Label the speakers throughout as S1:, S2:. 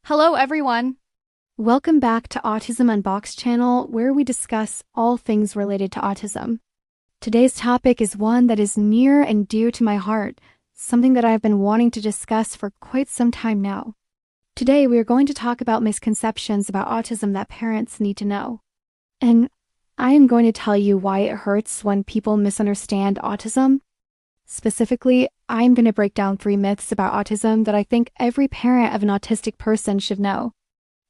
S1: Hello, everyone.
S2: Welcome back to Autism Unboxed channel, where we discuss all things related to autism. Today's topic is one that is near and dear to my heart, something that I've been wanting to discuss for quite some time now. Today, we are going to talk about misconceptions about autism that parents need to know. And I am going to tell you why it hurts when people misunderstand autism. Specifically, I'm going to break down 3 myths about autism that I think every parent of an autistic person should know.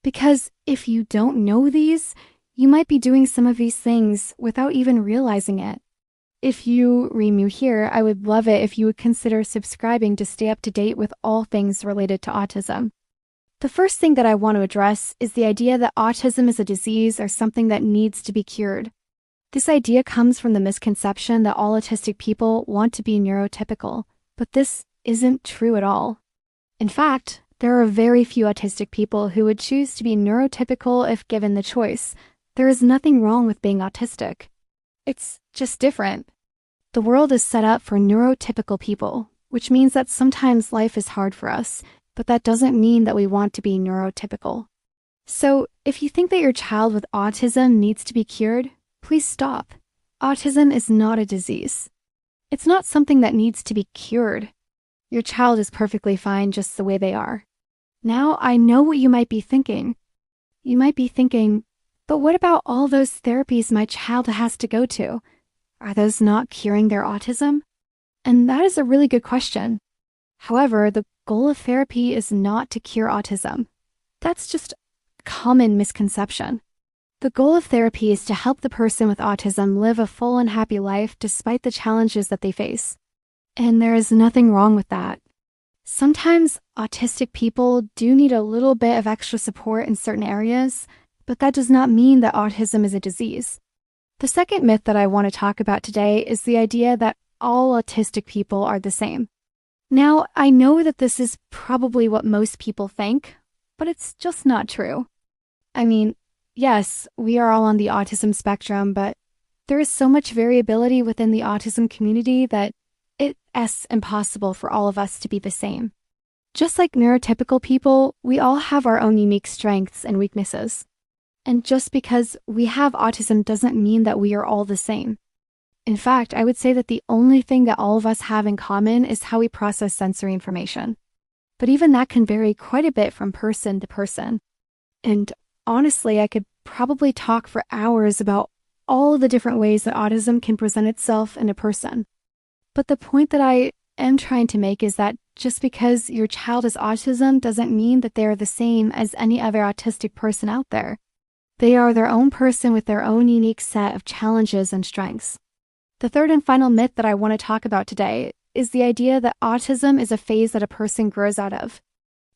S2: Because if you don't know these, you might be doing some of these things without even realizing it. If you are new here, I would love it if you would consider subscribing to stay up to date with all things related to autism. The first thing that I want to address is the idea that autism is a disease or something that needs to be cured. This idea comes from the misconception that all autistic people want to be neurotypical, but this isn't true at all. In fact, there are very few autistic people who would choose to be neurotypical if given the choice. There is nothing wrong with being autistic. It's just different. The world is set up for neurotypical people, which means that sometimes life is hard for us, but that doesn't mean that we want to be neurotypical. So, if you think that your child with autism needs to be cured, please stop. Autism is not a disease. It's not something that needs to be cured. Your child is perfectly fine just the way they are. Now, I know what you might be thinking. You might be thinking, but what about all those therapies my child has to go to? Are those not curing their autism? And that is a really good question. However, the goal of therapy is not to cure autism. That's just a common misconception. The goal of therapy is to help the person with autism live a full and happy life despite the challenges that they face. And there is nothing wrong with that. Sometimes autistic people do need a little bit of extra support in certain areas, but that does not mean that autism is a disease. The second myth that I want to talk about today is the idea that all autistic people are the same. Now, I know that this is probably what most people think, but it's just not true. I mean, yes, we are all on the autism spectrum, but there is so much variability within the autism community that it's impossible for all of us to be the same. Just like neurotypical people, we all have our own unique strengths and weaknesses. And just because we have autism doesn't mean that we are all the same. In fact, I would say that the only thing that all of us have in common is how we process sensory information. But even that can vary quite a bit from person to person. And honestly, I could probably talk for hours about all the different ways that autism can present itself in a person. But the point that I am trying to make is that just because your child has autism doesn't mean that they are the same as any other autistic person out there. They are their own person with their own unique set of challenges and strengths. The third and final myth that I want to talk about today is the idea that autism is a phase that a person grows out of.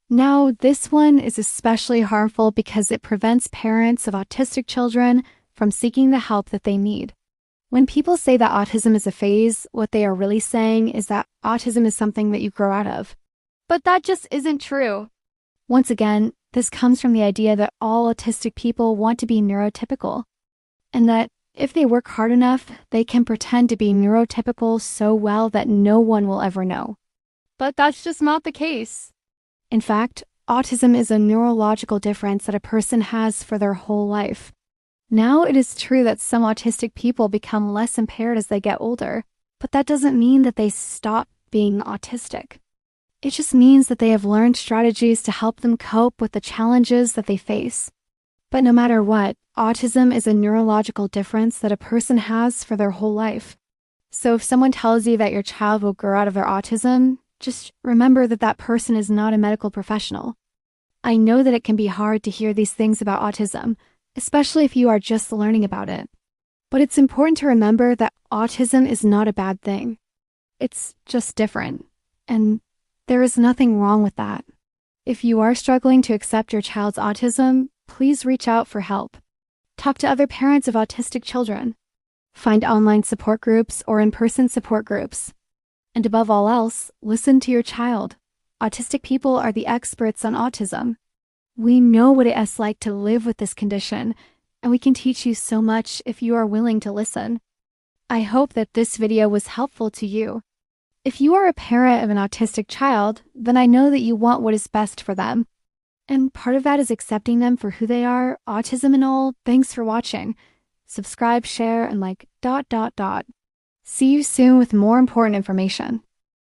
S2: Now, this one is especially harmful because it prevents parents of autistic children from seeking the help that they need. When people say that autism is a phase, what they are really saying is that autism is something that you grow out of. But that just isn't true. Once again, this comes from the idea that all autistic people want to be neurotypical, and that if they work hard enough, they can pretend to be neurotypical so well that no one will ever know. But that's just not the case. In fact, autism is a neurological difference that a person has for their whole life. Now, it is true that some autistic people become less impaired as they get older, but that doesn't mean that they stop being autistic. It just means that they have learned strategies to help them cope with the challenges that they face. But no matter what, autism is a neurological difference that a person has for their whole life. So if someone tells you that your child will grow out of their autism, just remember that that person is not a medical professional. I know that it can be hard to hear these things about autism, especially if you are just learning about it. But it's important to remember that autism is not a bad thing. It's just different, and there is nothing wrong with that. If you are struggling to accept your child's autism, please reach out for help. Talk to other parents of autistic children. Find online support groups or in-person support groups. And above all else, listen to your child. Autistic people are the experts on autism. We know what it is like to live with this condition, and we can teach you so much if you are willing to listen. I hope that this video was helpful to you. If you are a parent of an autistic child, then I know that you want what is best for them. And part of that is accepting them for who they are, autism and all. Thanks for watching. Subscribe, share, and like ... See you soon with more important information.